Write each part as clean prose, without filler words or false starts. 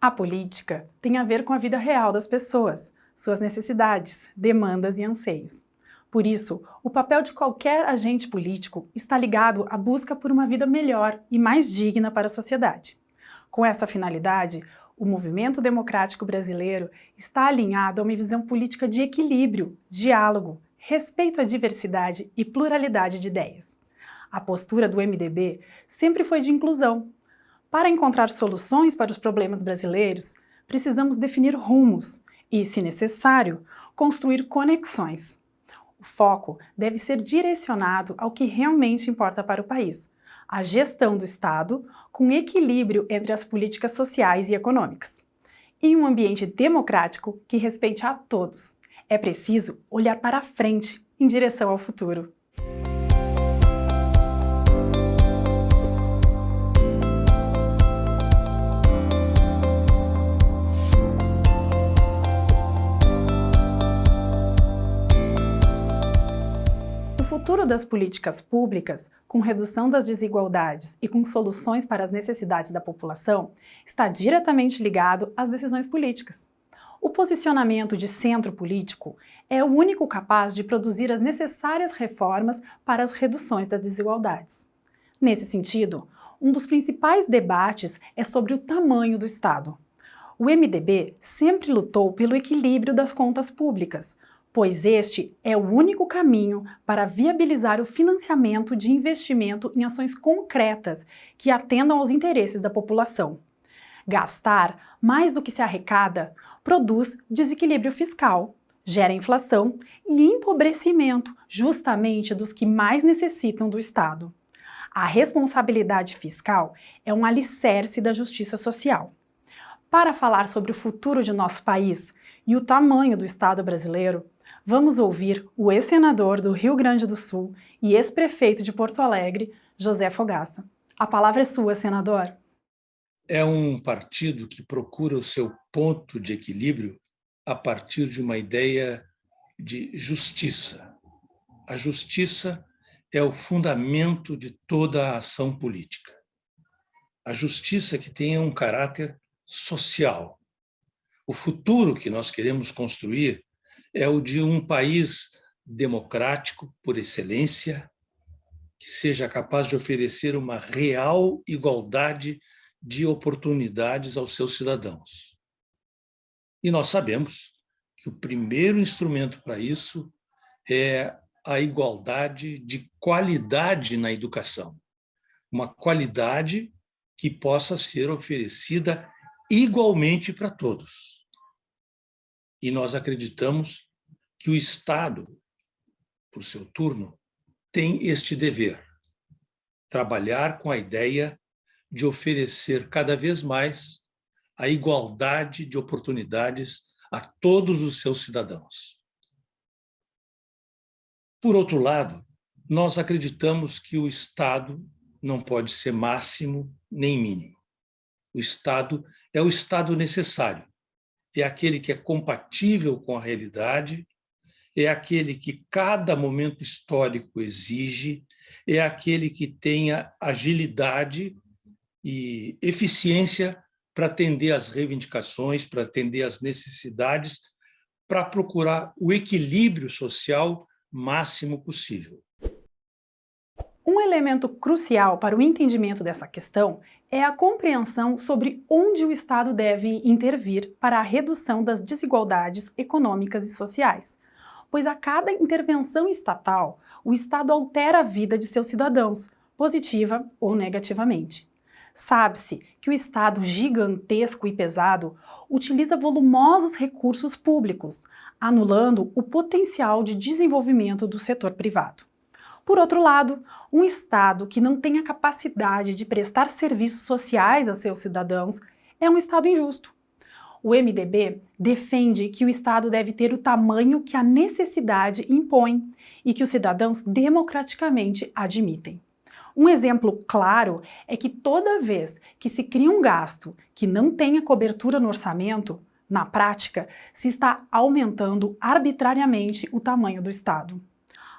A política tem a ver com a vida real das pessoas, suas necessidades, demandas e anseios. Por isso, o papel de qualquer agente político está ligado à busca por uma vida melhor e mais digna para a sociedade. Com essa finalidade, o movimento democrático brasileiro está alinhado a uma visão política de equilíbrio, diálogo, respeito à diversidade e pluralidade de ideias. A postura do MDB sempre foi de inclusão. Para encontrar soluções para os problemas brasileiros, precisamos definir rumos e, se necessário, construir conexões. O foco deve ser direcionado ao que realmente importa para o país: a gestão do Estado com equilíbrio entre as políticas sociais e econômicas. Em um ambiente democrático que respeite a todos, é preciso olhar para a frente, em direção ao futuro. O futuro das políticas públicas, com redução das desigualdades e com soluções para as necessidades da população, está diretamente ligado às decisões políticas. O posicionamento de centro político é o único capaz de produzir as necessárias reformas para as reduções das desigualdades. Nesse sentido, um dos principais debates é sobre o tamanho do Estado. O MDB sempre lutou pelo equilíbrio das contas públicas, pois este é o único caminho para viabilizar o financiamento de investimento em ações concretas que atendam aos interesses da população. Gastar mais do que se arrecada produz desequilíbrio fiscal, gera inflação e empobrecimento justamente dos que mais necessitam do Estado. A responsabilidade fiscal é um alicerce da justiça social. Para falar sobre o futuro de nosso país e o tamanho do Estado brasileiro, vamos ouvir o ex-senador do Rio Grande do Sul e ex-prefeito de Porto Alegre, José Fogaça. A palavra é sua, senador. É um partido que procura o seu ponto de equilíbrio a partir de uma ideia de justiça. A justiça é o fundamento de toda a ação política. A justiça que tenha um caráter social. O futuro que nós queremos construir é o de um país democrático por excelência, que seja capaz de oferecer uma real igualdade de oportunidades aos seus cidadãos. E nós sabemos que o primeiro instrumento para isso é a igualdade de qualidade na educação. Uma qualidade que possa ser oferecida igualmente para todos. E nós acreditamos que o Estado, por seu turno, tem este dever: trabalhar com a ideia de oferecer cada vez mais a igualdade de oportunidades a todos os seus cidadãos. Por outro lado, nós acreditamos que o Estado não pode ser máximo nem mínimo. O Estado é o Estado necessário. É aquele que é compatível com a realidade, é aquele que cada momento histórico exige, é aquele que tenha agilidade e eficiência para atender às reivindicações, para atender às necessidades, para procurar o equilíbrio social máximo possível. Um elemento crucial para o entendimento dessa questão é a compreensão sobre onde o Estado deve intervir para a redução das desigualdades econômicas e sociais, pois a cada intervenção estatal, o Estado altera a vida de seus cidadãos, positiva ou negativamente. Sabe-se que o Estado gigantesco e pesado utiliza volumosos recursos públicos, anulando o potencial de desenvolvimento do setor privado. Por outro lado, um Estado que não tem a capacidade de prestar serviços sociais a seus cidadãos é um Estado injusto. O MDB defende que o Estado deve ter o tamanho que a necessidade impõe e que os cidadãos democraticamente admitem. Um exemplo claro é que toda vez que se cria um gasto que não tenha cobertura no orçamento, na prática, se está aumentando arbitrariamente o tamanho do Estado.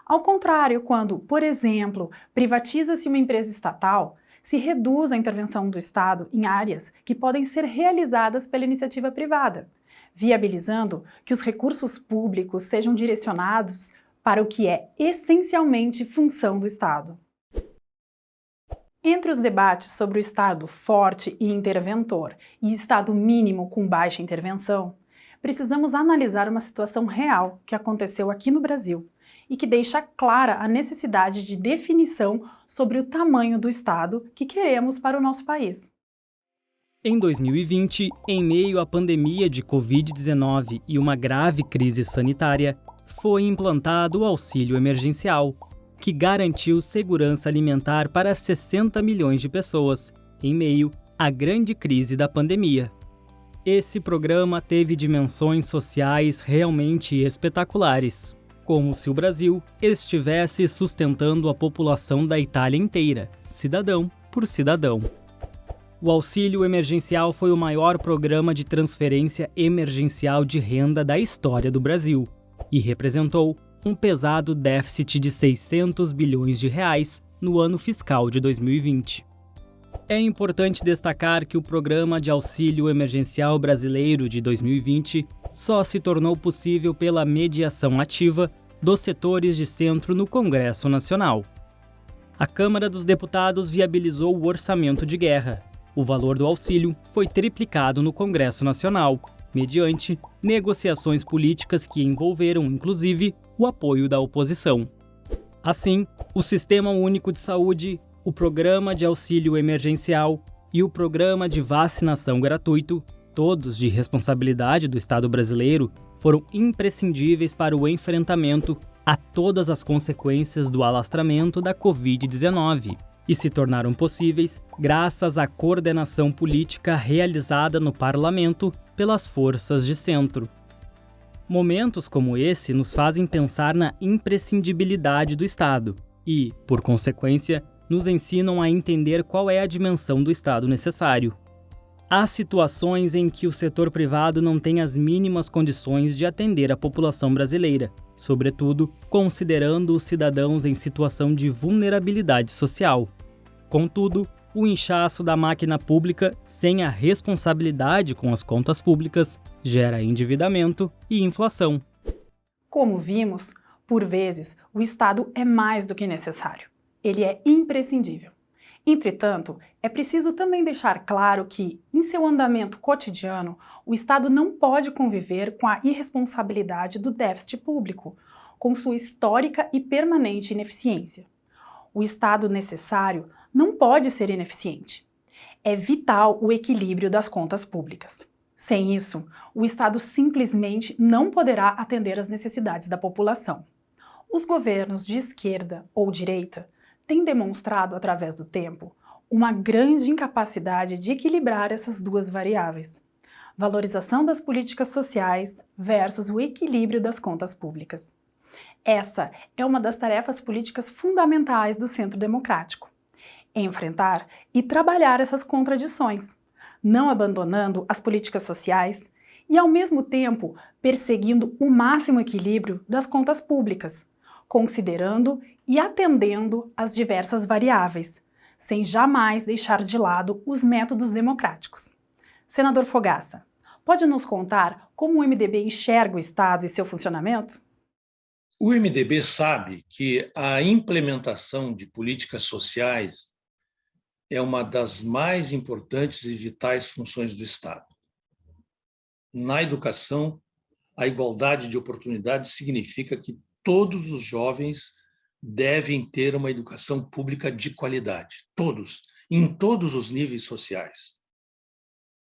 Ao contrário, quando, por exemplo, privatiza-se uma empresa estatal, se reduz a intervenção do Estado em áreas que podem ser realizadas pela iniciativa privada, viabilizando que os recursos públicos sejam direcionados para o que é essencialmente função do Estado. Entre os debates sobre o Estado forte e interventor e Estado mínimo com baixa intervenção, precisamos analisar uma situação real que aconteceu aqui no Brasil e que deixa clara a necessidade de definição sobre o tamanho do Estado que queremos para o nosso país. Em 2020, em meio à pandemia de Covid-19 e uma grave crise sanitária, foi implantado o auxílio emergencial, que garantiu segurança alimentar para 60 milhões de pessoas, em meio à grande crise da pandemia. Esse programa teve dimensões sociais realmente espetaculares, como se o Brasil estivesse sustentando a população da Itália inteira, cidadão por cidadão. O auxílio emergencial foi o maior programa de transferência emergencial de renda da história do Brasil e representou um pesado déficit de 600 bilhões de reais no ano fiscal de 2020. É importante destacar que o Programa de Auxílio Emergencial Brasileiro de 2020 só se tornou possível pela mediação ativa dos setores de centro no Congresso Nacional. A Câmara dos Deputados viabilizou o orçamento de guerra. O valor do auxílio foi triplicado no Congresso Nacional, mediante negociações políticas que envolveram, inclusive, o apoio da oposição. Assim, o Sistema Único de Saúde, o Programa de Auxílio Emergencial e o Programa de Vacinação Gratuito, todos de responsabilidade do Estado brasileiro, foram imprescindíveis para o enfrentamento a todas as consequências do alastramento da Covid-19 e se tornaram possíveis graças à coordenação política realizada no parlamento pelas forças de centro. Momentos como esse nos fazem pensar na imprescindibilidade do Estado e, por consequência, nos ensinam a entender qual é a dimensão do Estado necessário. Há situações em que o setor privado não tem as mínimas condições de atender a população brasileira, sobretudo considerando os cidadãos em situação de vulnerabilidade social. Contudo, o inchaço da máquina pública, sem a responsabilidade com as contas públicas, gera endividamento e inflação. Como vimos, por vezes, o Estado é mais do que necessário. Ele é imprescindível. Entretanto, é preciso também deixar claro que, em seu andamento cotidiano, o Estado não pode conviver com a irresponsabilidade do déficit público, com sua histórica e permanente ineficiência. O Estado necessário não pode ser ineficiente. É vital o equilíbrio das contas públicas. Sem isso, o Estado simplesmente não poderá atender às necessidades da população. Os governos de esquerda ou direita têm demonstrado, através do tempo, uma grande incapacidade de equilibrar essas duas variáveis: valorização das políticas sociais versus o equilíbrio das contas públicas. Essa é uma das tarefas políticas fundamentais do Centro Democrático: enfrentar e trabalhar essas contradições, não abandonando as políticas sociais e, ao mesmo tempo, perseguindo o máximo equilíbrio das contas públicas, considerando e atendendo às diversas variáveis, sem jamais deixar de lado os métodos democráticos. Senador Fogaça, pode nos contar como o MDB enxerga o Estado e seu funcionamento? O MDB sabe que a implementação de políticas sociais é uma das mais importantes e vitais funções do Estado. Na educação, a igualdade de oportunidades significa que todos os jovens devem ter uma educação pública de qualidade, todos, em todos os níveis sociais.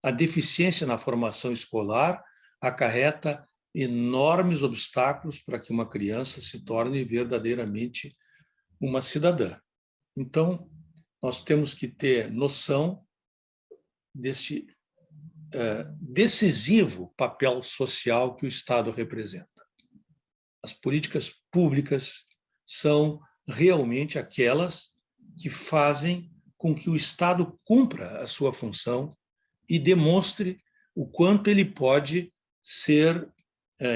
A deficiência na formação escolar acarreta enormes obstáculos para que uma criança se torne verdadeiramente uma cidadã. Então, nós temos que ter noção desse decisivo papel social que o Estado representa. As políticas públicas são realmente aquelas que fazem com que o Estado cumpra a sua função e demonstre o quanto ele pode ser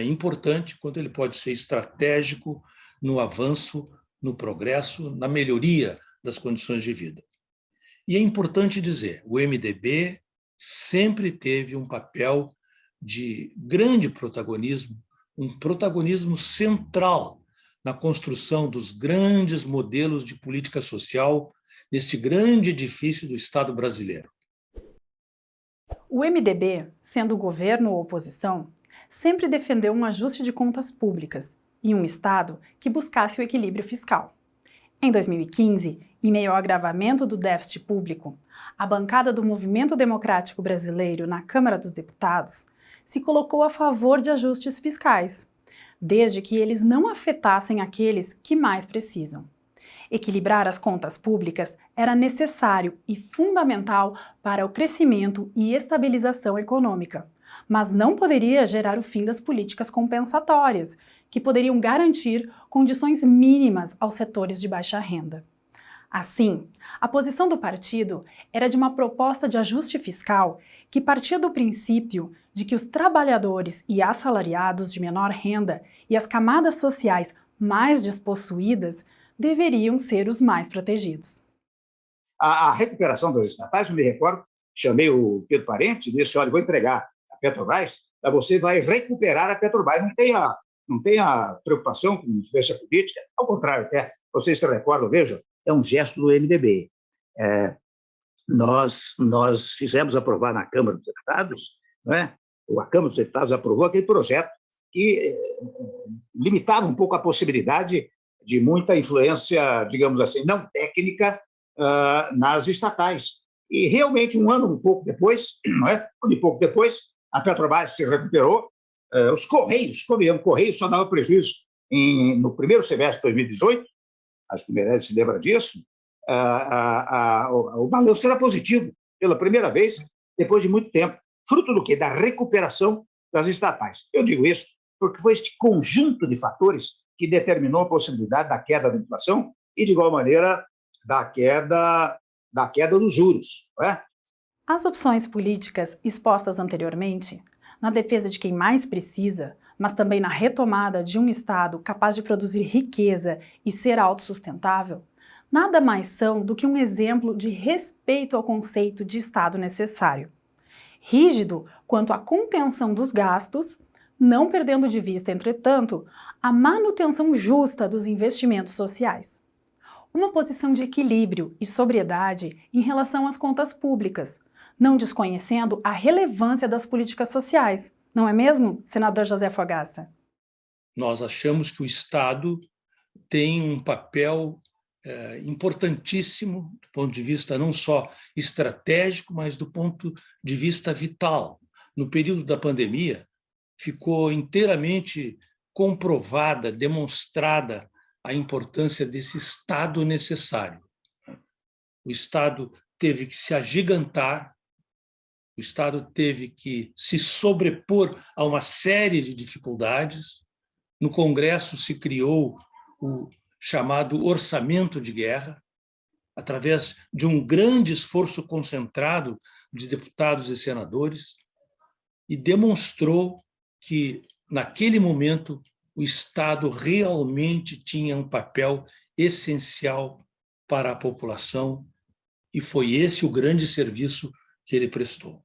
importante, quanto ele pode ser estratégico no avanço, no progresso, na melhoria das condições de vida. E é importante dizer, o MDB sempre teve um papel de grande protagonismo, um protagonismo central na construção dos grandes modelos de política social neste grande edifício do Estado brasileiro. O MDB, sendo governo ou oposição, sempre defendeu um ajuste de contas públicas e um Estado que buscasse o equilíbrio fiscal. Em 2015, em meio ao agravamento do déficit público, a bancada do Movimento Democrático Brasileiro na Câmara dos Deputados se colocou a favor de ajustes fiscais, desde que eles não afetassem aqueles que mais precisam. Equilibrar as contas públicas era necessário e fundamental para o crescimento e estabilização econômica, mas não poderia gerar o fim das políticas compensatórias, que poderiam garantir condições mínimas aos setores de baixa renda. Assim, a posição do partido era de uma proposta de ajuste fiscal que partia do princípio de que os trabalhadores e assalariados de menor renda e as camadas sociais mais despossuídas deveriam ser os mais protegidos. A recuperação das estatais, me recordo, chamei o Pedro Parente e disse, olha, vou entregar a Petrobras, você vai recuperar a Petrobras. Não tenha preocupação com influência política, ao contrário, até, vocês se recordam, vejam, é um gesto do MDB. Nós fizemos aprovar na Câmara dos Deputados, né? A Câmara dos Deputados aprovou aquele projeto que limitava um pouco a possibilidade de muita influência, digamos assim, não técnica nas estatais. E realmente, um pouco depois, a Petrobras se recuperou. Os Correios só davam prejuízo no primeiro semestre de 2018, acho que o Meirelles se lembra disso, o balanço era positivo, pela primeira vez, depois de muito tempo. Fruto do quê? Da recuperação das estatais. Eu digo isso porque foi este conjunto de fatores que determinou a possibilidade da queda da inflação e, de igual maneira, da queda dos juros. Não é? As opções políticas expostas anteriormente, na defesa de quem mais precisa, mas também na retomada de um Estado capaz de produzir riqueza e ser autossustentável, nada mais são do que um exemplo de respeito ao conceito de Estado necessário. Rígido quanto à contenção dos gastos, não perdendo de vista, entretanto, a manutenção justa dos investimentos sociais. Uma posição de equilíbrio e sobriedade em relação às contas públicas, não desconhecendo a relevância das políticas sociais. Não é mesmo, senador José Fogaça? Nós achamos que o Estado tem um papel importantíssimo do ponto de vista não só estratégico, mas do ponto de vista vital. No período da pandemia, ficou inteiramente comprovada, demonstrada a importância desse Estado necessário. O Estado teve que se agigantar, o Estado teve que se sobrepor a uma série de dificuldades. No Congresso se criou o chamado orçamento de guerra, através de um grande esforço concentrado de deputados e senadores, e demonstrou que, naquele momento, o Estado realmente tinha um papel essencial para a população, e foi esse o grande serviço que ele prestou.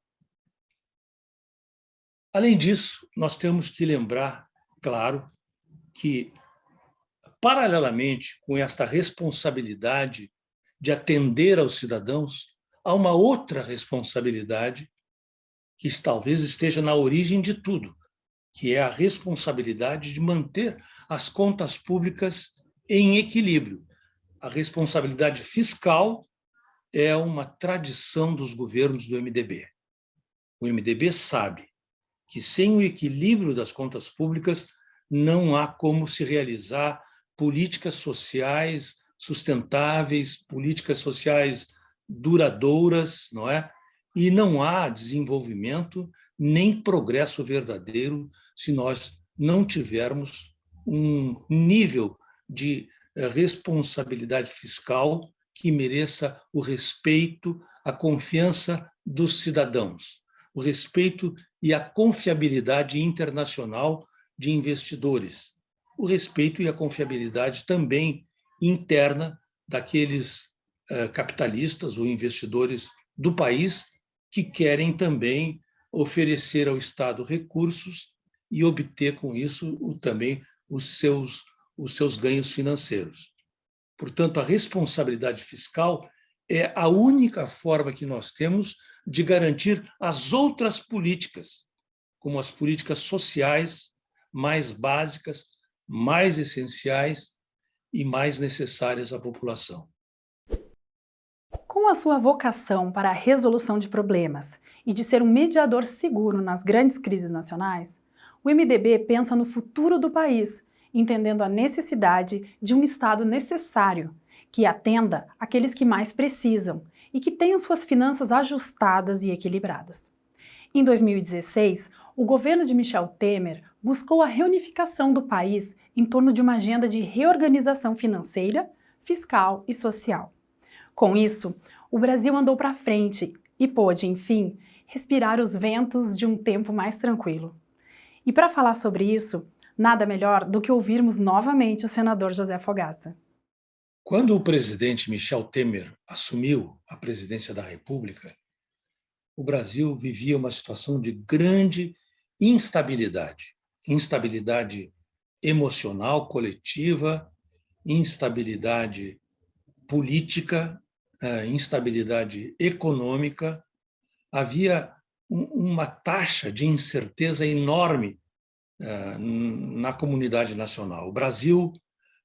Além disso, nós temos que lembrar, claro, que, paralelamente com esta responsabilidade de atender aos cidadãos, há uma outra responsabilidade que talvez esteja na origem de tudo, que é a responsabilidade de manter as contas públicas em equilíbrio. A responsabilidade fiscal é uma tradição dos governos do MDB. O MDB sabe que, sem o equilíbrio das contas públicas, não há como se realizar políticas sociais sustentáveis, políticas sociais duradouras, não é? E não há desenvolvimento nem progresso verdadeiro se nós não tivermos um nível de responsabilidade fiscal que mereça o respeito, a confiança dos cidadãos, o respeito e a confiabilidade internacional de investidores, o respeito e a confiabilidade também interna daqueles capitalistas ou investidores do país que querem também oferecer ao Estado recursos e obter com isso também os seus ganhos financeiros. Portanto, a responsabilidade fiscal é a única forma que nós temos de garantir as outras políticas, como as políticas sociais mais básicas, mais essenciais e mais necessárias à população. Com a sua vocação para a resolução de problemas e de ser um mediador seguro nas grandes crises nacionais, o MDB pensa no futuro do país, entendendo a necessidade de um Estado necessário, que atenda aqueles que mais precisam e que tenham suas finanças ajustadas e equilibradas. Em 2016, o governo de Michel Temer buscou a reunificação do país em torno de uma agenda de reorganização financeira, fiscal e social. Com isso, o Brasil andou para frente e pôde, enfim, respirar os ventos de um tempo mais tranquilo. E para falar sobre isso, nada melhor do que ouvirmos novamente o senador José Fogaça. Quando o presidente Michel Temer assumiu a presidência da República, o Brasil vivia uma situação de grande instabilidade. Instabilidade emocional coletiva, instabilidade política, instabilidade econômica. Havia uma taxa de incerteza enorme na comunidade nacional. O Brasil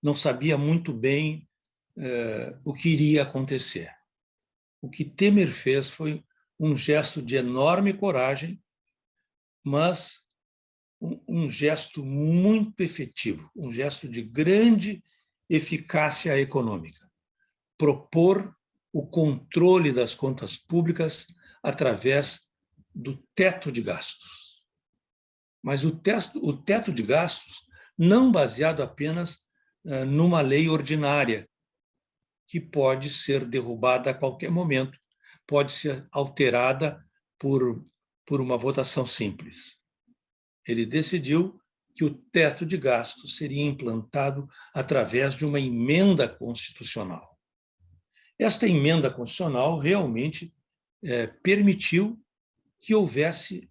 não sabia muito bem o que iria acontecer. O que Temer fez foi um gesto de enorme coragem, mas um gesto muito efetivo, um gesto de grande eficácia econômica. Propor o controle das contas públicas através do teto de gastos. Mas o teto de gastos não baseado apenas numa lei ordinária, que pode ser derrubada a qualquer momento, pode ser alterada por uma votação simples. Ele decidiu que o teto de gastos seria implantado através de uma emenda constitucional. Esta emenda constitucional realmente permitiu que houvesse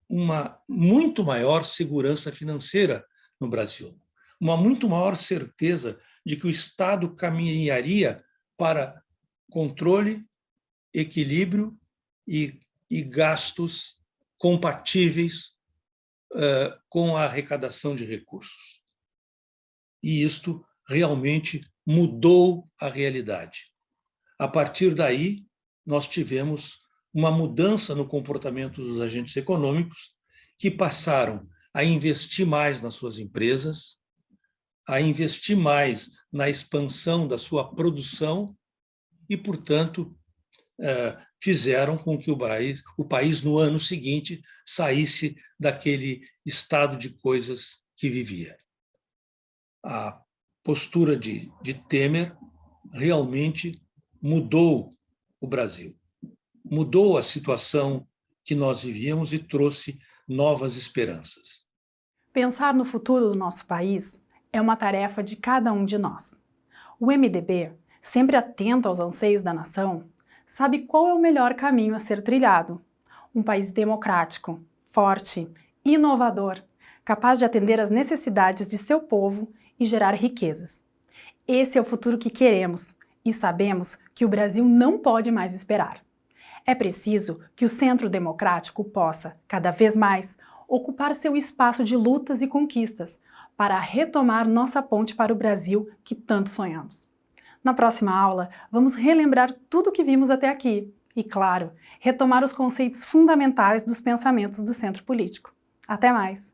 uma muito maior segurança financeira no Brasil, uma muito maior certeza de que o Estado caminharia para controle, equilíbrio e gastos compatíveis com a arrecadação de recursos. E isto realmente mudou a realidade. A partir daí, nós tivemos uma mudança no comportamento dos agentes econômicos que passaram a investir mais nas suas empresas, a investir mais na expansão da sua produção e, portanto, fizeram com que o país, no ano seguinte, saísse daquele estado de coisas que vivia. A postura de Temer realmente mudou o Brasil, mudou a situação que nós vivíamos e trouxe novas esperanças. Pensar no futuro do nosso país é uma tarefa de cada um de nós. O MDB, sempre atento aos anseios da nação, sabe qual é o melhor caminho a ser trilhado. Um país democrático, forte, inovador, capaz de atender às necessidades de seu povo e gerar riquezas. Esse é o futuro que queremos e sabemos que o Brasil não pode mais esperar. É preciso que o Centro Democrático possa, cada vez mais, ocupar seu espaço de lutas e conquistas para retomar nossa ponte para o Brasil que tanto sonhamos. Na próxima aula, vamos relembrar tudo o que vimos até aqui e, claro, retomar os conceitos fundamentais dos pensamentos do centro político. Até mais!